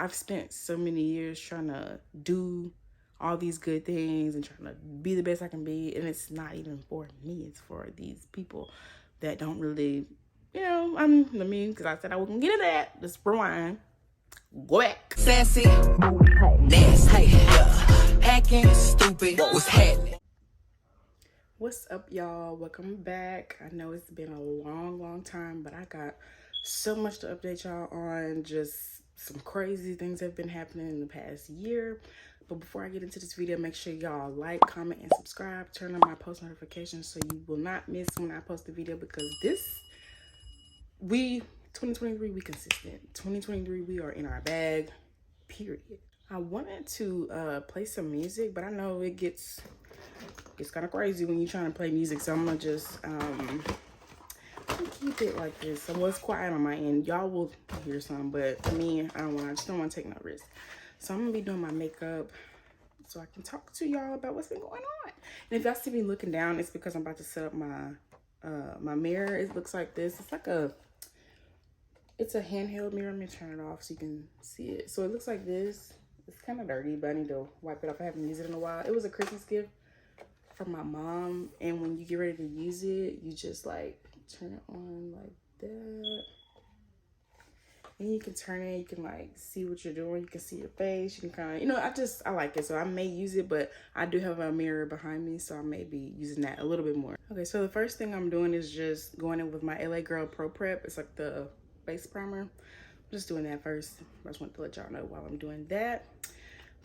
I've spent so many years trying to do all these good things and trying to be the best I can be, and it's not even for me, it's for these people that don't really, because I said I wasn't gonna get into that. Let's rewind. Go back. Sassy, nasty, hacking, stupid, what's happening? What's up, y'all? Welcome back. I know it's been a long time, but I got so much to update y'all on. Just some crazy things have been happening in the past year. But before I get into this video, make sure y'all like, comment, and subscribe. Turn on my post notifications so you will not miss when I post the video, because 2023, we consistent. 2023, we are in our bag, period. I wanted to play some music, but I know it's kind of crazy when you're trying to play music, so I'm gonna just keep it like this. So it's quiet on my end. Y'all will hear some, but for me, I just don't want to take no risk. So I'm gonna be doing my makeup so I can talk to y'all about what's been going on. And if y'all see me looking down, it's because I'm about to set up my my mirror. It looks like this. It's a handheld mirror. I'm gonna turn it off so you can see it. So it looks like this. It's kind of dirty, but I need to wipe it off. I haven't used it in a while. It was a Christmas gift from my mom, and when you get ready to use it, you just like turn it on like that, and you can turn it, you can like see what you're doing, you can see your face, you can kind of, I like it, so I may use it, but I do have a mirror behind me, so I may be using that a little bit more. Okay, so the first thing I'm doing is just going in with my LA Girl Pro Prep. It's like the face primer. I'm just doing that first. I just want to let y'all know while I'm doing that.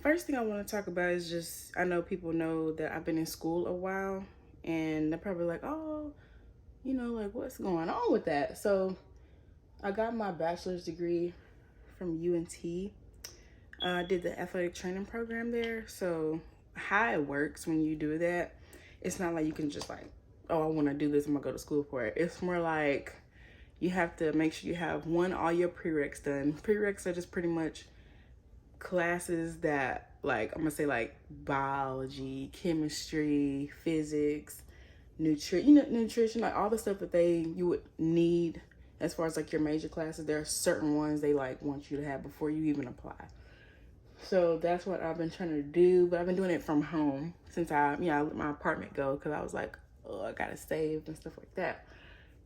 First thing I want to talk about is just, I know people know that I've been in school a while, and they're probably like, oh, like what's going on with that? So I got my bachelor's degree from UNT. I did the athletic training program there. So how it works when you do that, it's not like you can just like, oh, I want to do this, I'm gonna go to school for it. It's more like you have to make sure you have all your prereqs done. Prereqs are just pretty much classes that, like, I'm gonna say like biology, chemistry, physics, nutrition, like all the stuff that you would need as far as like your major classes. There are certain ones they like want you to have before you even apply. So that's what I've been trying to do, but I've been doing it from home since I let my apartment go, because I was like, oh, I gotta save and stuff like that.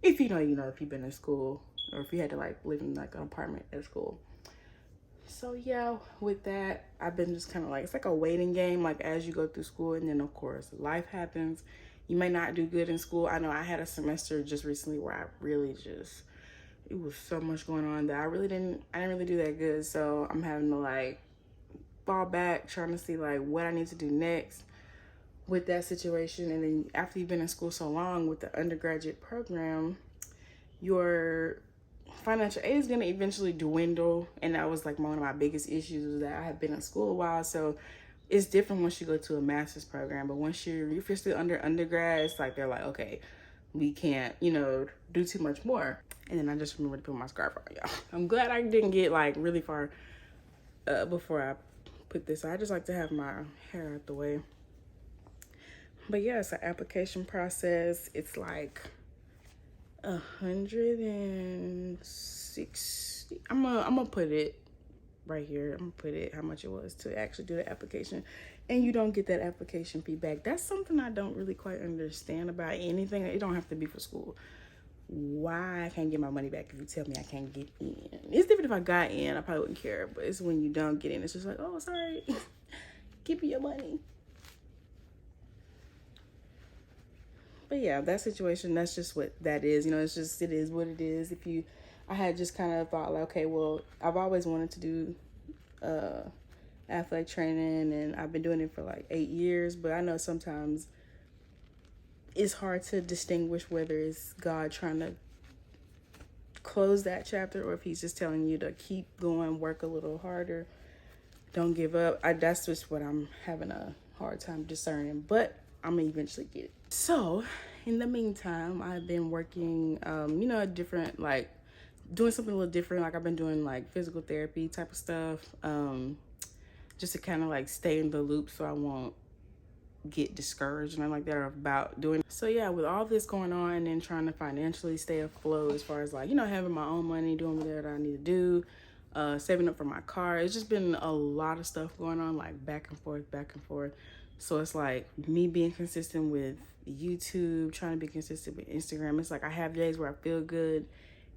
If if you've been in school, or if you had to like live in like an apartment at school. So yeah, with that, I've been just kind of like, it's like a waiting game, like as you go through school, and then of course life happens. You may not do good in school. I know I had a semester just recently where I really it was so much going on that I didn't really do that good. So I'm having to like fall back, trying to see like what I need to do next with that situation. And then after you've been in school so long with the undergraduate program, your financial aid is going to eventually dwindle, and that was like one of my biggest issues, was that I have been in school a while. So it's different once you go to a master's program, but if you're still under undergrad, it's like they're like, okay, we can't do too much more. And then I just remembered to put my scarf on, y'all. I'm glad I didn't get like really far before I put this. I just like to have my hair out the way. But yeah, it's an application process. It's like 160. I'm gonna put it right here. I'm gonna put it how much it was to actually do the application, and you don't get that application fee back. That's something I don't really quite understand about anything. It don't have to be for school. Why I can't get my money back if you tell me I can't get in? It's different if I got in, I probably wouldn't care, but it's when you don't get in, it's just like, oh, sorry, give me your money. But yeah, that situation, that's just what that is. It is what it is. I had just kind of thought like, okay, well, I've always wanted to do athletic training, and I've been doing it for like 8 years, but I know sometimes it's hard to distinguish whether it's God trying to close that chapter, or if he's just telling you to keep going, work a little harder, don't give up. That's just what I'm having a hard time discerning, but I'm gonna eventually get it. So in the meantime, I've been working, different, like doing something a little different. Like I've been doing like physical therapy type of stuff, just to kind of like stay in the loop so I won't get discouraged and like that about doing. So yeah, with all this going on and trying to financially stay afloat as far as like, having my own money, doing whatever I need to do, saving up for my car. It's just been a lot of stuff going on, like back and forth, back and forth. So it's like me being consistent with YouTube, trying to be consistent with Instagram. It's like I have days where I feel good,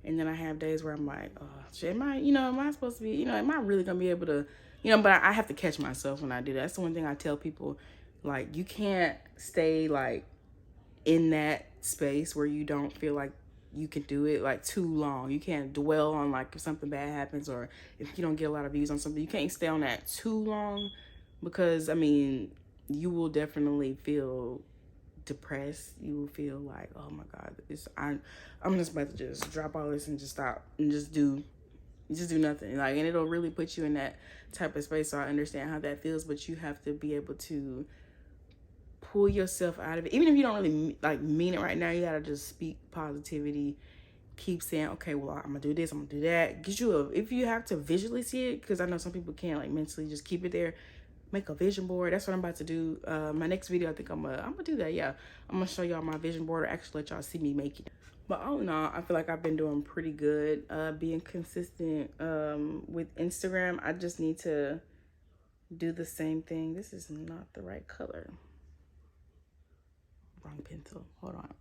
and then I have days where I'm like, oh shit, am I supposed to be, am I really gonna be able to, but I have to catch myself when I do that. That's the one thing I tell people, like, you can't stay like in that space where you don't feel like you can do it like too long. You can't dwell on like if something bad happens or if you don't get a lot of views on something. You can't stay on that too long, because you will definitely feel depressed. You will feel like, oh my God, I'm just about to just drop all this and just stop and just do nothing. Like, and it'll really put you in that type of space. So I understand how that feels, but you have to be able to pull yourself out of it. Even if you don't really like mean it right now, you gotta just speak positivity. Keep saying, okay, well, I'm gonna do this, I'm gonna do that. Get you if you have to visually see it, because I know some people can't like mentally just keep it there. Make a vision board. That's what I'm about to do. My next video, I think I'm gonna do that. Yeah, I'm gonna show y'all my vision board, or actually let y'all see me make it. But all in all, I feel like I've been doing pretty good, being consistent with Instagram. I just need to do the same thing. This is not the right color. Wrong pencil. Hold on.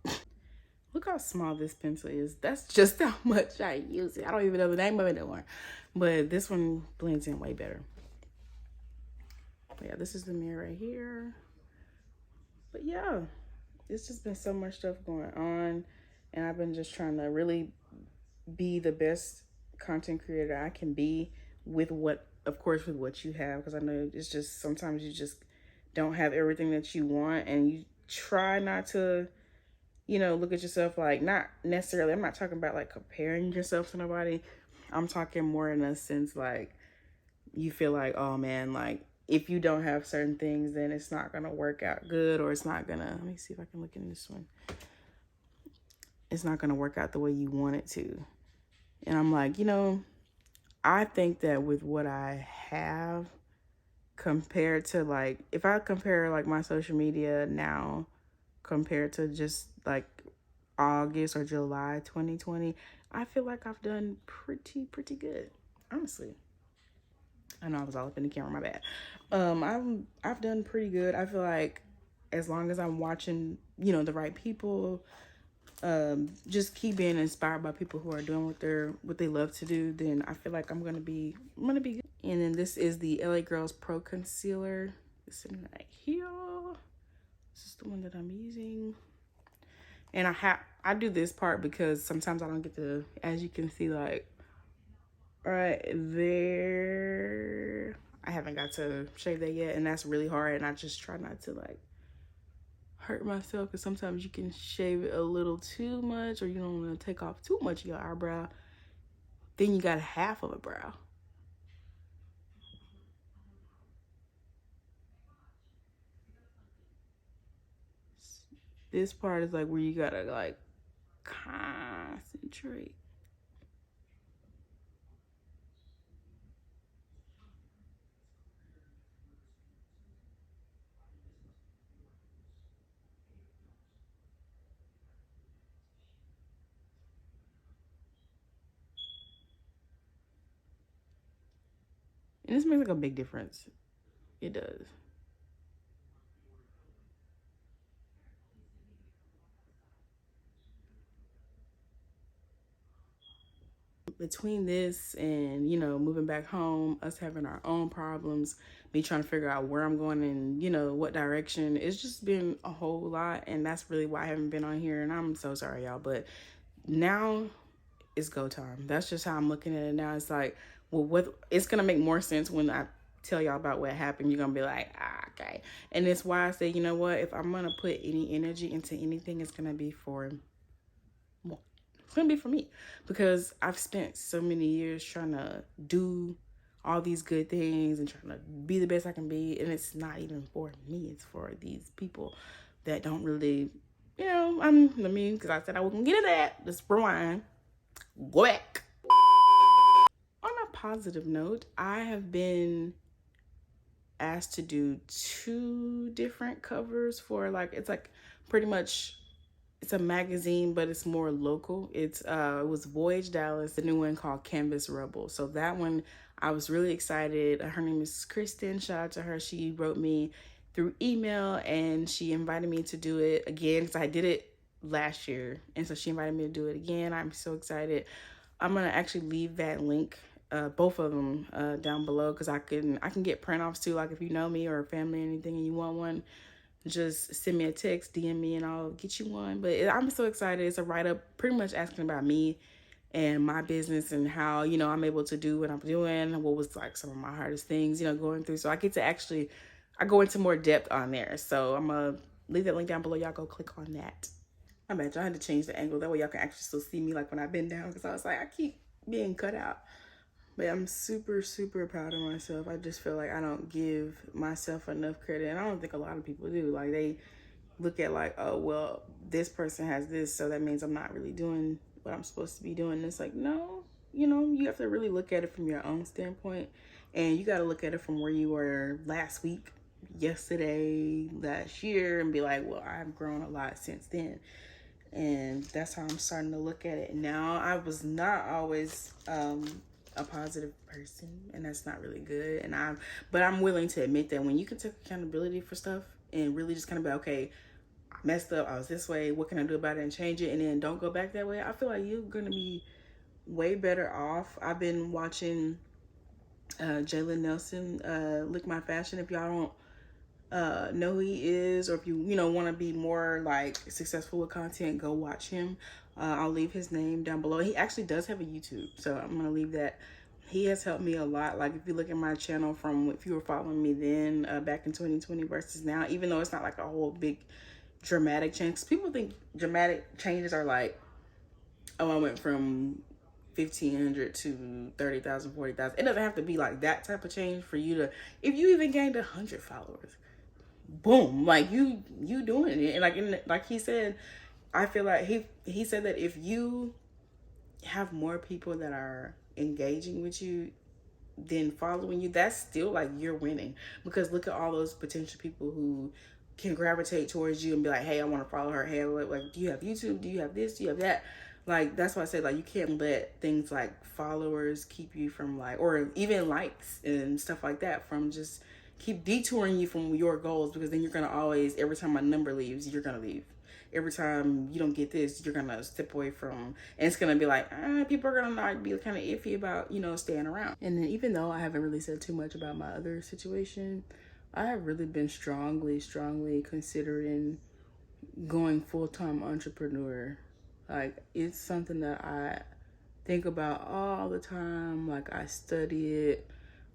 Look how small this pencil is. That's just how much I use it. I don't even know the name of it anymore. But this one blends in way better. But yeah, this is the mirror right here. But yeah, it's just been so much stuff going on. And I've been just trying to really be the best content creator I can be with what you have. Because I know it's just sometimes you just don't have everything that you want, and you try not to, look at yourself like, not necessarily, I'm not talking about like comparing yourself to nobody. I'm talking more in a sense like you feel like, oh man, like if you don't have certain things, then it's not gonna work out good, or it's not gonna, let me see if I can look in this one. It's not gonna work out the way you want it to. And I'm like, I think that with what I have, compared to like, if I compare like my social media now compared to just like August or July 2020, I feel like I've done pretty good, honestly. I know I was all up in the camera, my bad. I've done pretty good. I feel like as long as I'm watching, the right people, just keep being inspired by people who are doing what they love to do, then I feel like I'm gonna be good. And then this is the LA Girls Pro Concealer. It's in right here. This is the one that I'm using. And I do this part because sometimes I don't get to, as you can see, like right there, I haven't got to shave that yet, and that's really hard. And I just try not to like hurt myself, because sometimes you can shave it a little too much, or you don't want to take off too much of your eyebrow. Then you got half of a brow. This part is like where you gotta like concentrate. And this makes like a big difference. It does. Between this and, moving back home, us having our own problems, me trying to figure out where I'm going and, what direction, it's just been a whole lot. And that's really why I haven't been on here. And I'm so sorry, y'all. But now it's go time. That's just how I'm looking at it now. It's like, well, it's going to make more sense when I tell y'all about what happened. You're going to be like, okay. And it's why I say, you know what? If I'm going to put any energy into anything, it's going to be for it's gonna be for me, because I've spent so many years trying to do all these good things and trying to be the best I can be, and it's not even for me, it's for these people that don't really, because I said I wasn't gonna get into that. Let's rewind, go back. On a positive note, I have been asked to do 2 different covers for it's like pretty much it's a magazine, but it's more local. It was Voyage Dallas, the new one called Canvas Rebel. So that one, I was really excited. Her name is Kristen. Shout out to her. She wrote me through email and she invited me to do it again because I did it last year. And so she invited me to do it again. I'm so excited. I'm gonna actually leave that link, both of them, down below because I can get print offs too. Like if you know me or family or anything and you want one, just send me a text, DM me, and I'll get you one. But I'm so excited. It's a write-up pretty much asking about me and my business and how, you know, I'm able to do what I'm doing, what was like some of my hardest things, you know, going through. So I get to actually, I go into more depth on there. So I'm going to leave that link down below. Y'all go click on that. I bet y'all had to change the angle. That way y'all can actually still see me like when I bend down because I was like, I keep being cut out. But I'm super, super proud of myself. I just feel like I don't give myself enough credit. And I don't think a lot of people do. Like, they look at like, oh, well, this person has this, so that means I'm not really doing what I'm supposed to be doing. And it's like, no, you know, you have to really look at it from your own standpoint. And you got to look at it from where you were last week, yesterday, last year, and be like, well, I've grown a lot since then. And that's how I'm starting to look at it now. I was not always a positive person, and that's not really good. But I'm willing to admit that when you can take accountability for stuff and really just kind of be, okay, I messed up, I was this way, what can I do about it and change it, and then don't go back that way, I feel like you're gonna be way better off. I've been watching Jalen Nelson, Lick My Fashion. If y'all don't know who he is, or if you know want to be more like successful with content, go watch him. I'll leave his name down below. He actually does have a YouTube, so I'm gonna leave that. He has helped me a lot. Like if you look at my channel from if you were following me then back in 2020 versus now, even though it's not like a whole big dramatic change, 'cause people think dramatic changes are like, oh, I went from 1,500 to 30,000, 40,000. It doesn't have to be like that type of change for you to, if you even gained 100 followers, boom, like you doing it. And like he said, I feel like he said that if you have more people that are engaging with you than following you, that's still like you're winning. Because look at all those potential people who can gravitate towards you and be like, hey, I want to follow her. Hey, like, do you have YouTube? Do you have this? Do you have that? Like, that's why I said, like, you can't let things like followers keep you from like, or even likes and stuff like that from just keep detouring you from your goals, because then you're going to always, every time my number leaves, you're going to leave. Every time you don't get this, you're going to step away from, and it's going to be like, people are going to like be kind of iffy about, you know, staying around. And then even though I haven't really said too much about my other situation, I have really been strongly considering going full-time entrepreneur. Like, it's something that I think about all the time. Like, I study it.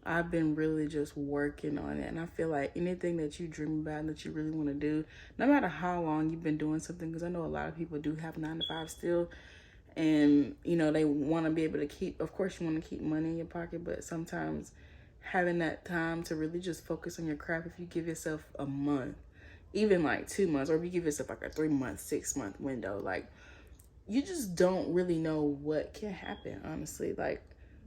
I've been really just working on it. And I feel like anything that you dream about and that you really want to do, no matter how long you've been doing something, because I know a lot of people do have 9 to 5 still. And, you know, they want to be able to keep, of course, you want to keep money in your pocket, but sometimes having that time to really just focus on your craft, if you give yourself a month, even like 2 months, or if you give yourself like a 3-month, 6-month window, like, you just don't really know what can happen, honestly. Like,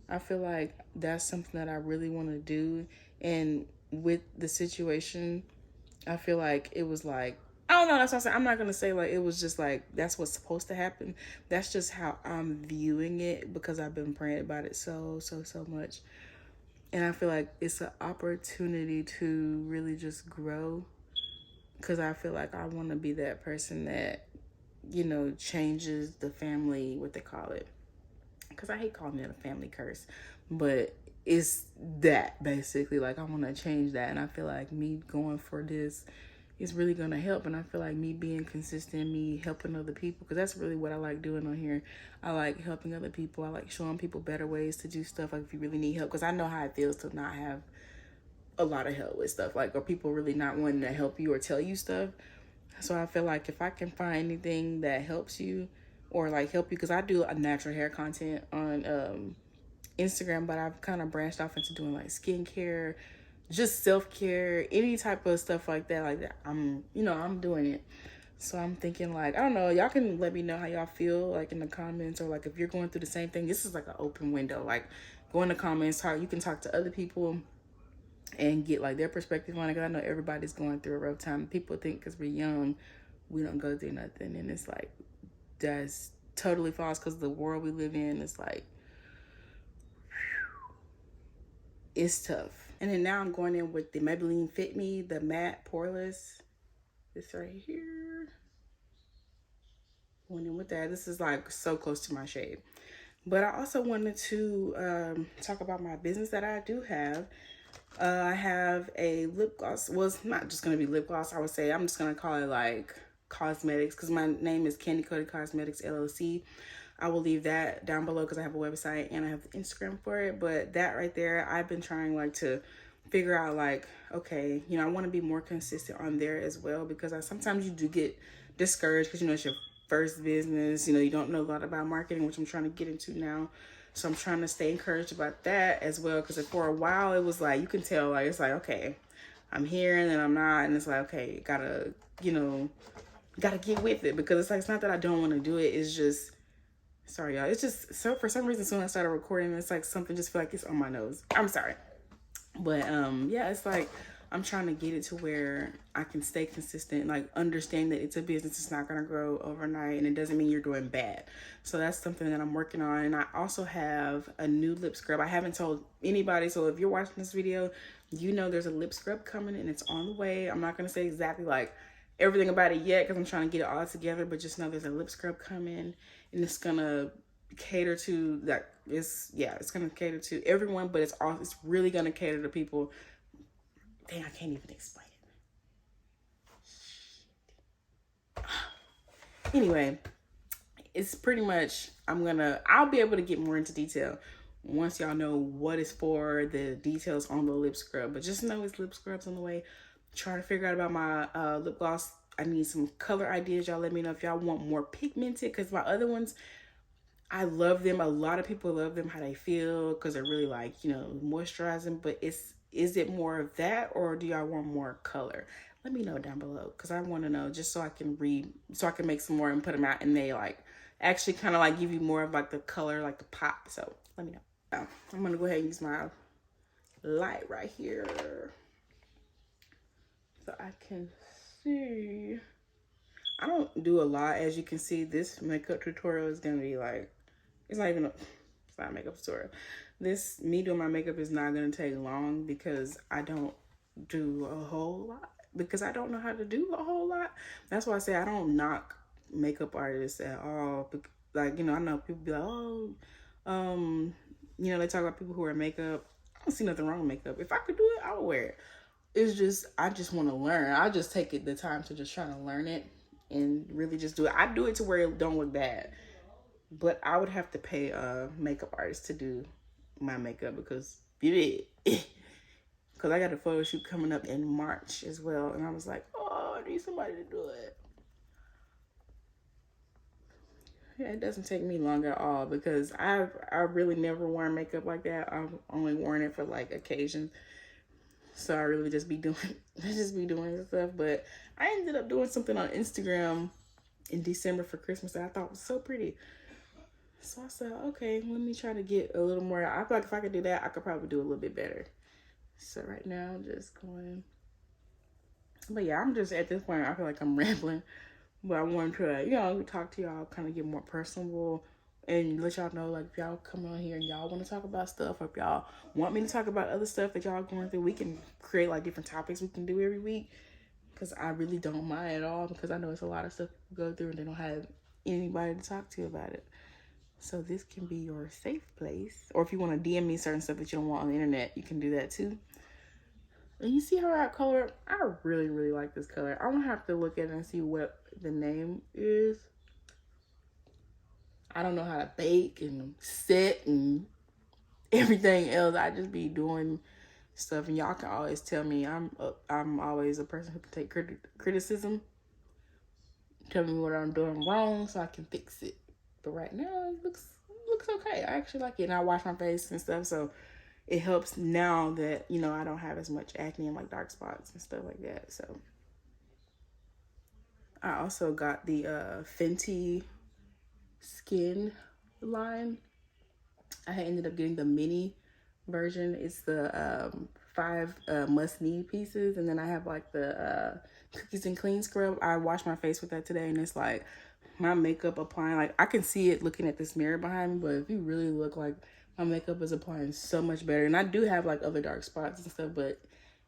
I feel like that's something that I really want to do. And with the situation, I feel like it was like, I don't know, that's what I'm saying. I'm not going to say like it was just like that's what's supposed to happen. That's just how I'm viewing it, because I've been praying about it so much. And I feel like it's an opportunity to really just grow, because I feel like I want to be that person that, you know, changes the family, what they call it. Because I hate calling it a family curse, but it's that basically. Like, I want to change that. And I feel like me going for this is really going to help. And I feel like me being consistent, me helping other people, because that's really what I like doing on here. I like helping other people. I like showing people better ways to do stuff. Like, if you really need help, because I know how it feels to not have a lot of help with stuff, like, or people really not wanting to help you or tell you stuff. So I feel like if I can find anything that helps you, or like help you, because I do a natural hair content on Instagram, but I've kind of branched off into doing like skincare, just self-care, any type of stuff like that. I'm doing it. So I'm thinking, like, I don't know, y'all can let me know how y'all feel, like, in the comments, or like if you're going through the same thing. This is like an open window. Like, go in the comments, you can talk to other people and get like their perspective on it, because I know everybody's going through a rough time. People think because we're young, we don't go through nothing. And it's like, that's totally false, because the world we live in is like, it's tough. And then now I'm going in with the Maybelline Fit Me, the matte poreless. This right here. Going in with that. This is like so close to my shade. But I also wanted to talk about my business that I do have. I have a lip gloss. Well, it's not just going to be lip gloss. I would say I'm just going to call it like cosmetics, because my name is CandyCoatedCosmeticsllc. I will leave that down below because I have a website and I have Instagram for it. But that right there, I've been trying like to figure out like, okay, you know, I want to be more consistent on there as well, because sometimes you do get discouraged because, you know, it's your first business, you know, you don't know a lot about marketing, which I'm trying to get into now. So I'm trying to stay encouraged about that as well, because for a while it was like, you can tell like, it's like, okay, I'm here and then I'm not, and it's like, okay, gotta, you know, gotta get with it, because it's like, it's not that I don't want to do it, it's just, sorry y'all, it's just, so for some reason when I started recording, it's like something just feel like it's on my nose. I'm sorry. But yeah, it's like I'm trying to get it to where I can stay consistent, like understand that it's a business, it's not gonna grow overnight, and it doesn't mean you're doing bad. So that's something that I'm working on. And I also have a new lip scrub. I haven't told anybody, so if you're watching this video, you know there's a lip scrub coming and it's on the way. I'm not gonna say exactly like everything about it yet, because I'm trying to get it all together, but just know there's a lip scrub coming, and it's gonna cater to that. It's gonna cater to everyone, but it's really gonna cater to people. Dang, I can't even explain it. Anyway, it's pretty much, I'll be able to get more into detail once y'all know what it's for, the details on the lip scrub. But just know it's lip scrubs on the way. Try to figure out about my lip gloss. I need some color ideas. Y'all let me know if y'all want more pigmented, because my other ones, I love them. A lot of people love them, how they feel, because they're really like, you know, moisturizing. But is it more of that, or do y'all want more color? Let me know down below, because I want to know, just so I can make some more and put them out, and they like actually kind of like give you more of like the color, like the pop. So let me know. Now, I'm gonna go ahead and use my light right here so I can see. I don't do a lot, as you can see. This makeup tutorial is gonna be like, it's not a makeup tutorial. Me doing my makeup is not gonna take long, because I don't do a whole lot, because I don't know how to do a whole lot. That's why I say I don't knock makeup artists at all. Like, you know, I know people be like, oh, you know, they talk about people who wear makeup. I don't see nothing wrong with makeup. If I could do it, I would wear it. It's just, I just want to learn. I just take the time to just try to learn it and really just do it. I do it to where it don't look bad, but I would have to pay a makeup artist to do my makeup, because because I got a photo shoot coming up in March as well, and I was like, oh, I need somebody to do it. Yeah, it doesn't take me long at all, because I really never worn makeup like that. I've only worn it for like occasions. So I really just be doing stuff. But I ended up doing something on Instagram in December for Christmas that I thought was so pretty. So I said, okay, let me try to get a little more. I feel like if I could do that, I could probably do a little bit better. So right now I'm just going. But yeah, I'm just at this point, I feel like I'm rambling. But I wanted to, you know, talk to y'all, kind of get more personable, and let y'all know, like, if y'all come on here and y'all want to talk about stuff, or if y'all want me to talk about other stuff that y'all going through, we can create like different topics we can do every week, because I really don't mind at all, because I know it's a lot of stuff to go through and they don't have anybody to talk to about it. So this can be your safe place. Or if you want to DM me certain stuff that you don't want on the internet, you can do that too. And you see how I color? I really, really like this color. I'm gonna have to look at it and see what the name is. I don't know how to bake and set and everything else. I just be doing stuff, and y'all can always tell me. I'm always a person who can take criticism. Tell me what I'm doing wrong so I can fix it. But right now it looks okay. I actually like it, and I wash my face and stuff, so it helps now that, you know, I don't have as much acne and like dark spots and stuff like that. So I also got the Fenty Skin line. I ended up getting the mini version. It's the 5 must-need pieces, and then I have like the cookies and clean scrub. I washed my face with that today, and it's like my makeup applying, like I can see it looking at this mirror behind me, but if you really look, like my makeup is applying so much better. And I do have like other dark spots and stuff, but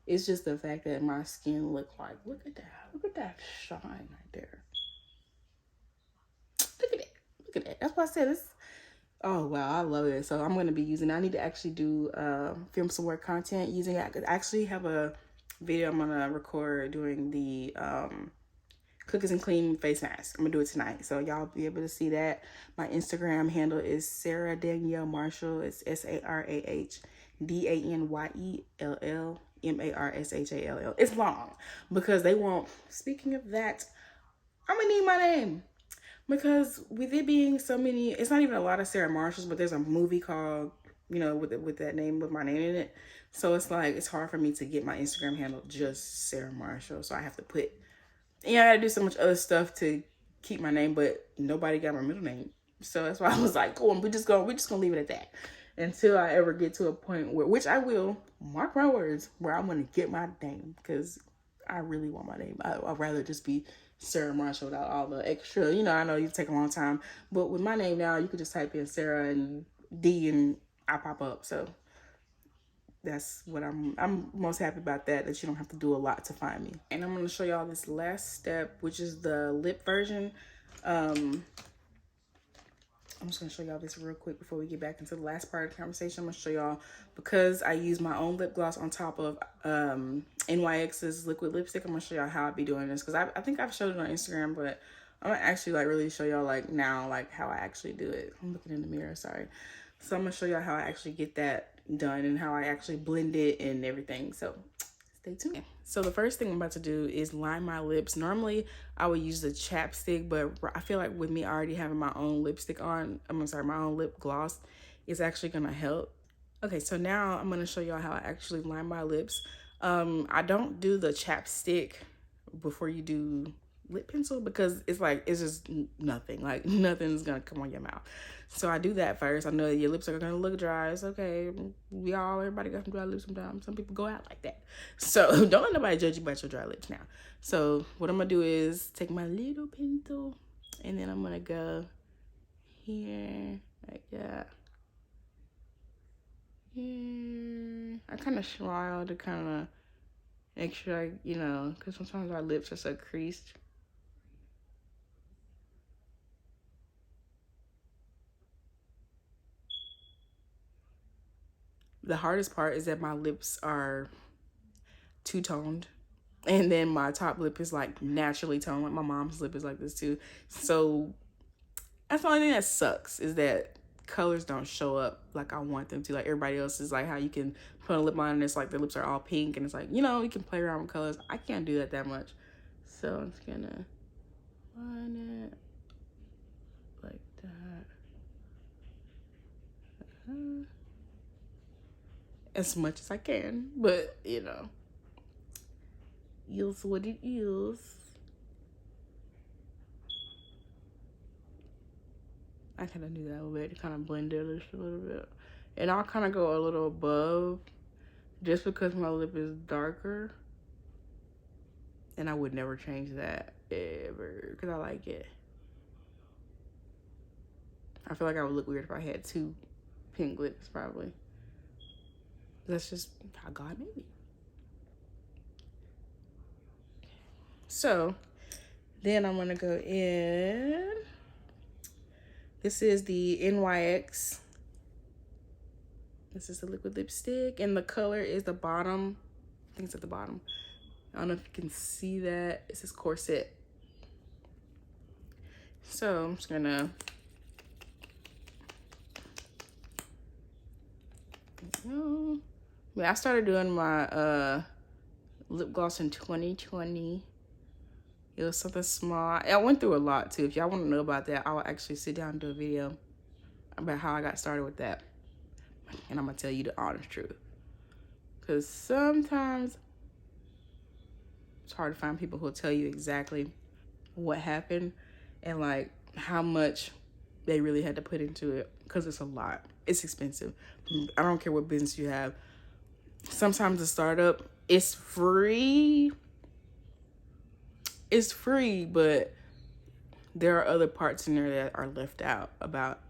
it's just the fact that my skin look at that shine right there. Look at that. That's what I said. It's, oh wow, I love it. So I'm gonna be using it. I need to actually do film some more content using it. I actually have a video I'm gonna record doing the cookies and clean face mask. I'm gonna do it tonight, so y'all be able to see that. My Instagram handle is Sarah Danielle Marshall. It's SarahDanielleMarshall. It's long because they won't. Speaking of that, I'm gonna need my name, because with it being so many, it's not even a lot of Sarah Marshalls, but there's a movie called, you know, with that name, with my name in it. So it's like, it's hard for me to get my Instagram handle just Sarah Marshall. So I have to put, yeah, I gotta do so much other stuff to keep my name, but nobody got my middle name. So that's why I was like, cool, we're just gonna leave it at that until I ever get to a point where, which I will, mark my words, where I'm gonna get my name, because I really want my name. I'd rather just be Sarah Marshall without all the extra, you know, I know you take a long time, but with my name now, you could just type in Sarah and D and I pop up. So that's what I'm most happy about, that you don't have to do a lot to find me. And I'm going to show y'all this last step, which is the lip version. I'm just going to show y'all this real quick before we get back into the last part of the conversation. I'm going to show y'all, because I use my own lip gloss on top of NYX's liquid lipstick. I'm going to show y'all how I be doing this, because I think I've showed it on Instagram, but I'm going to actually like really show y'all like now, like how I actually do it. I'm looking in the mirror, sorry. So I'm going to show y'all how I actually get that done and how I actually blend it and everything. So stay tuned. So the first thing I'm about to do is line my lips. Normally I would use the chapstick, but I feel like with me already having my own lipstick on, my own lip gloss, is actually gonna help. Okay, so now I'm gonna show y'all how I actually line my lips. I don't do the chapstick before you do lip pencil, because it's like, it's just nothing, like nothing's gonna come on your mouth. So I do that first. I know your lips are gonna look dry. It's okay. Everybody got some dry lips sometimes. Some people go out like that. So don't let nobody judge you about your dry lips now. So what I'm gonna do is take my little pencil, and then I'm gonna go here like that. Here. I kind of smile to kind of make sure you know, because sometimes our lips are so creased. The hardest part is that my lips are two-toned, and then my top lip is like naturally toned, like my mom's lip is like this too. So that's the only thing that sucks, is that colors don't show up like I want them to. Like everybody else is like how you can put a lip line and it's like the lips are all pink, and it's like, you know, you can play around with colors. I can't do that much. So I'm just gonna line it like that. As much as I can, but you know, is what it is. I kind of do that a little bit to kind of blend it a little bit, and I'll kind of go a little above just because my lip is darker, and I would never change that ever because I like it. I feel like I would look weird if I had two pink lips, probably. That's just how God made me. So then I'm gonna go in. This is the NYX. This is the liquid lipstick, and the color is the bottom. I think it's at the bottom. I don't know if you can see that. It says Corset. So I'm just gonna I started doing my lip gloss in 2020. It was something small. I went through a lot too. If y'all want to know about that, I'll actually sit down and do a video about how I got started with that. And I'm gonna tell you the honest truth, because sometimes it's hard to find people who'll tell you exactly what happened and like how much they really had to put into it, because it's a lot. It's expensive. I don't care what business you have. sometimes the startup is free. It's free, but there are other parts in there that are left out about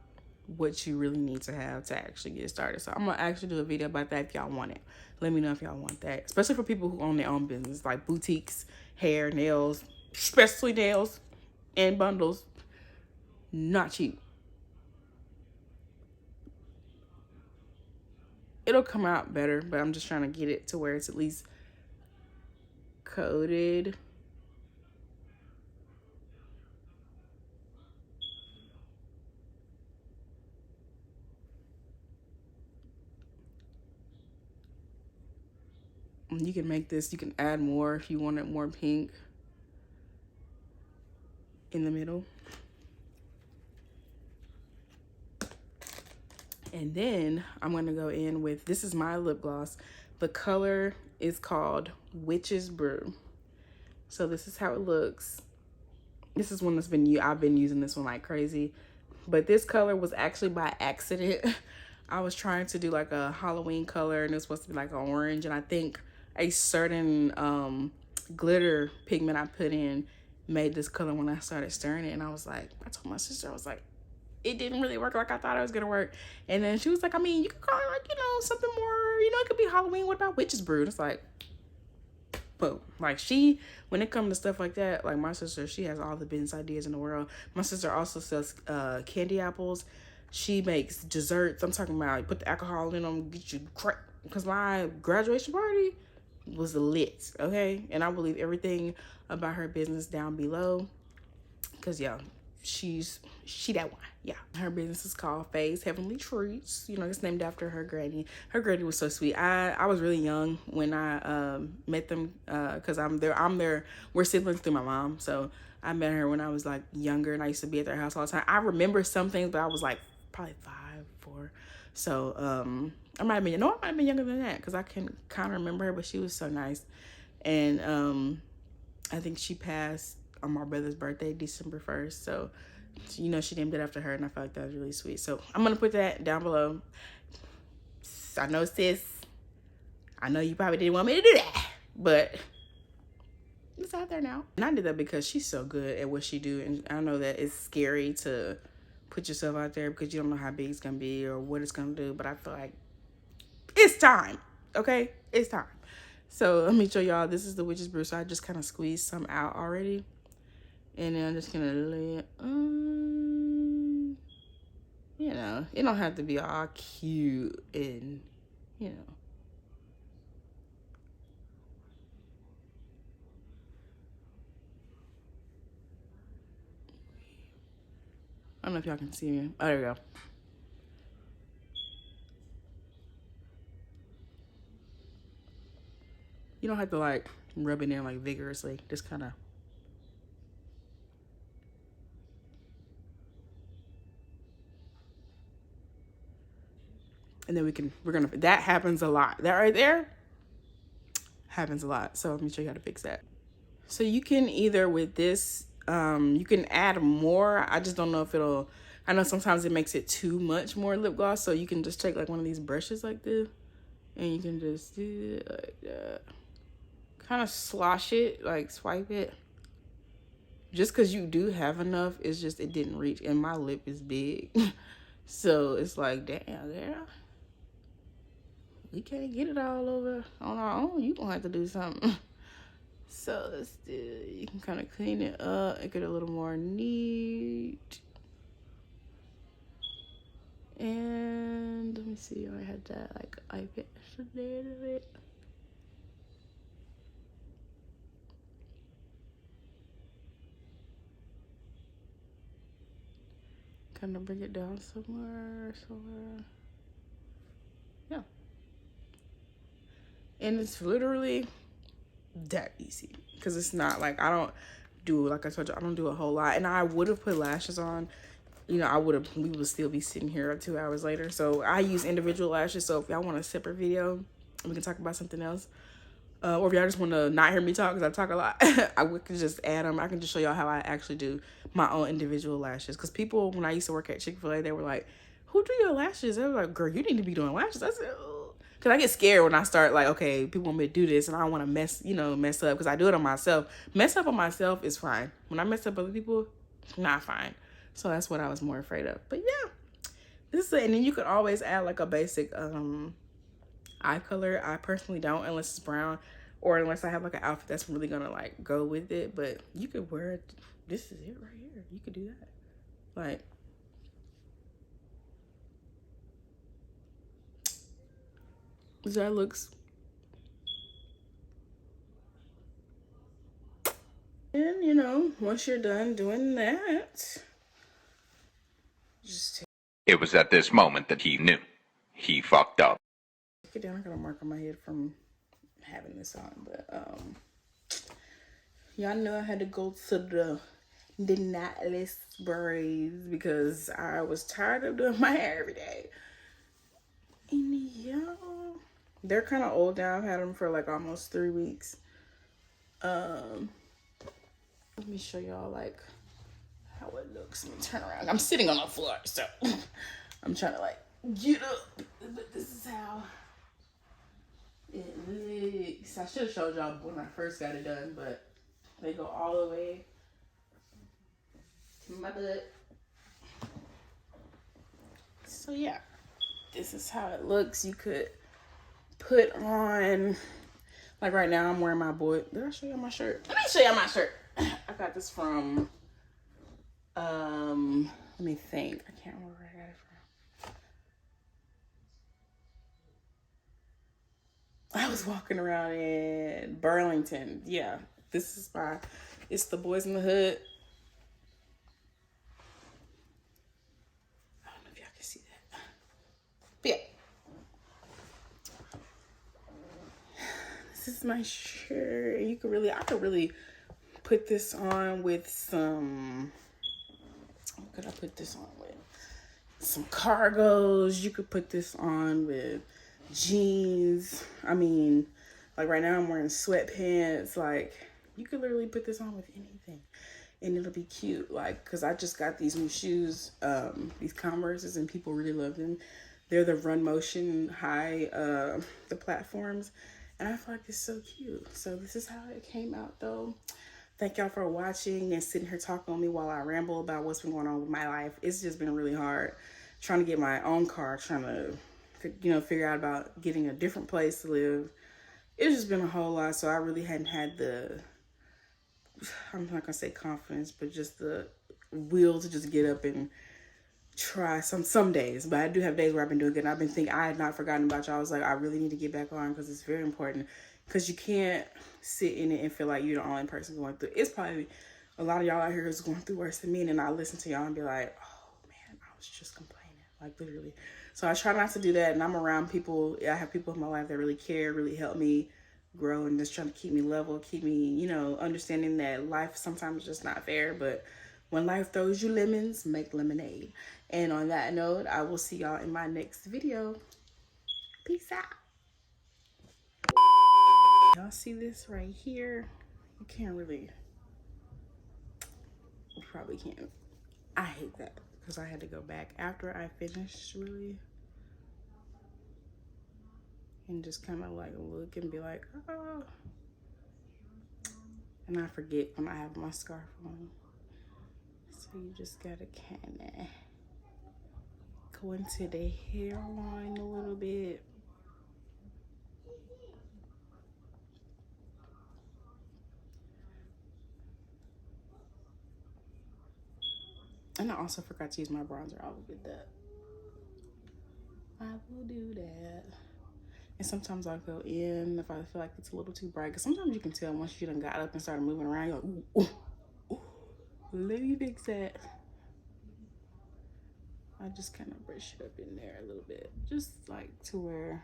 what you really need to have to actually get started. So I'm gonna actually do a video about that if y'all want it. Let me know if y'all want that, especially for people who own their own business, like boutiques, hair, nails, especially nails and bundles. Not cheap. It'll come out better, but I'm just trying to get it to where it's at least coated. You can make this, you can add more if you want it more pink in the middle. And then I'm gonna go in with, this is my lip gloss. The color is called Witch's Brew. So this is how it looks. This is one that's I've been using this one like crazy. But this color was actually by accident. I was trying to do like a Halloween color and it was supposed to be like an orange. And I think a certain glitter pigment I put in made this color when I started stirring it. And I was like, I told my sister, I was like, it didn't really work like I thought it was gonna work. And then she was like, I mean, you could call it like, you know, something more, you know, it could be Halloween. What about Witch's Brew? And it's like, boom. Like when it comes to stuff like that, like my sister, she has all the business ideas in the world. My sister also sells candy apples. She makes desserts. I'm talking about, you put the alcohol in them, get you crack. Because my graduation party was lit, okay? And I will leave everything about her business down below. Because, yeah, she that one. Yeah, her business is called Faye's Heavenly Treats. You know, it's named after her granny. Her granny was so sweet. I was really young when I met them, because we're siblings through my mom. So I met her when I was like younger, and I used to be at their house all the time. I remember some things, but I was like probably 5, 4. So I might have been younger than that, because I can kind of remember her, but she was so nice. And I think she passed on my brother's birthday, December 1st. So, you know, she named it after her, and I felt like that was really sweet. So I'm gonna put that down below. I know, sis, I know you probably didn't want me to do that, but it's out there now. And I did that because she's so good at what she do, and I know that it's scary to put yourself out there because you don't know how big it's gonna be or what it's gonna do, but I feel like it's time. Okay, it's time. So let me show y'all. This is the Witch's Brew. So I just kind of squeezed some out already. And then I'm just gonna lay it on. You know, it don't have to be all cute and, you know. I don't know if y'all can see me. Oh, there we go. You don't have to like rub it in like vigorously. Just kind of. And then that happens a lot. That right there happens a lot. So let me show you how to fix that. So you can either with this, you can add more. I just don't know if I know sometimes it makes it too much more lip gloss. So you can just take like one of these brushes like this, and you can just do it like that. Kind of slosh it, like swipe it. Just because you do have enough, it's just it didn't reach, and my lip is big. So it's like, damn, girl, we can't get it all over on our own. You gonna have to do something. So let's do, you can kind of clean it up and get a little more neat. And let me see, I had that like I get a little bit. Kind of bring it down somewhere. Yeah. And it's literally that easy, because it's not like, I don't do, like I told you, I don't do a whole lot. And I would have put lashes on, you know, we would still be sitting here 2 hours later. So I use individual lashes. So if y'all want a separate video, we can talk about something else. Or if y'all just want to not hear me talk, because I talk a lot, I can just add them. I can just show y'all how I actually do my own individual lashes. Because people, when I used to work at Chick-fil-A, they were like, who do your lashes? They were like, girl, you need to be doing lashes. I said, oh. Because I get scared when I start like, okay, people want me to do this and I don't want to mess up because I do it on myself. Mess up on myself is fine. When I mess up other people, not fine. So that's what I was more afraid of. But yeah, this is it. And then you could always add like a basic eye color. I personally don't unless it's brown or unless I have like an outfit that's really gonna like go with it. But you could wear it. This is it right here. You could do that. Like, that looks. And you know, once you're done doing that, just It was at this moment that he knew. He fucked up. take it down. I got a mark on my head from having this on, but y'all know I had to go to the nightless braids because I was tired of doing my hair every day. And yeah, they're kind of old now. I've had them for like almost 3 weeks. Let me show y'all like how it looks. Let me turn around. I'm sitting on the floor, so I'm trying to like get up. But this is how it looks. I should have showed y'all when I first got it done, but they go all the way to my butt. So yeah, this is how it looks. You could put on, like right now I'm wearing my boy. Did I show y'all my shirt? Let me show y'all my shirt. I got this from, let me think. I can't remember where I got it from. I was walking around in Burlington. Yeah, this is it's the Boys in the Hood. I don't know if y'all can see that. But yeah. This is my shirt. I could really put this on with some, what could I put this on with? Some cargos. You could put this on with jeans. I mean, like right now I'm wearing sweatpants. Like, you could literally put this on with anything and it'll be cute. Like, cause I just got these new shoes, these Converses, and people really love them. They're the Run Motion High, the platforms. And I feel like it's so cute. So this is how it came out though. Thank y'all for watching and sitting here talking on me while I ramble about what's been going on with my life. It's just been really hard trying to get my own car, trying to, figure out about getting a different place to live. It's just been a whole lot. So I really hadn't had I'm not gonna say confidence, but just the will to just get up and try some days. But I do have days where I've been doing good. And I've been thinking, I had not forgotten about y'all. I was like, I really need to get back on because it's very important. Because you can't sit in it and feel like you're the only person going through. It's probably a lot of y'all out here is going through worse than me. And I listen to y'all and be like, oh man, I was just complaining, like literally. So I try not to do that. And I'm around people. I have people in my life that really care, really help me grow, and just trying to keep me level, keep me, understanding that life sometimes is just not fair. But when life throws you lemons, make lemonade. And on that note, I will see y'all in my next video. Peace out. Y'all see this right here? You can't really, you probably can't. I hate that because I had to go back after I finished really and just kind of like look and be like, oh. And I forget when I have my scarf on. So you just gotta kind of go into the hairline a little bit. And I also forgot to use my bronzer. I will get that. I will do that. And sometimes I'll go in if I feel like it's a little too bright. Because sometimes you can tell once you done got up and started moving around, you're like, ooh, ooh, ooh. Let me fix that. I just kind of brush it up in there a little bit. Just like to where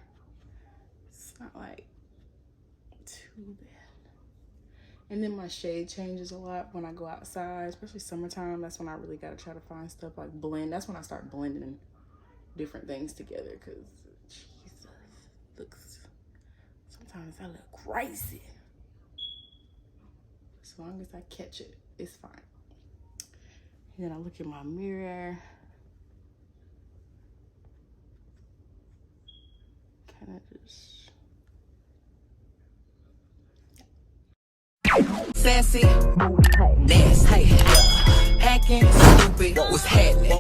it's not like too bad. And then my shade changes a lot when I go outside, especially summertime. That's when I really got to try to find stuff like blend. That's when I start blending different things together because Jesus, sometimes I look crazy. As long as I catch it, it's fine. And then I look in my mirror. kind of just. Sassy, nasty, hacking, stupid, what's happening?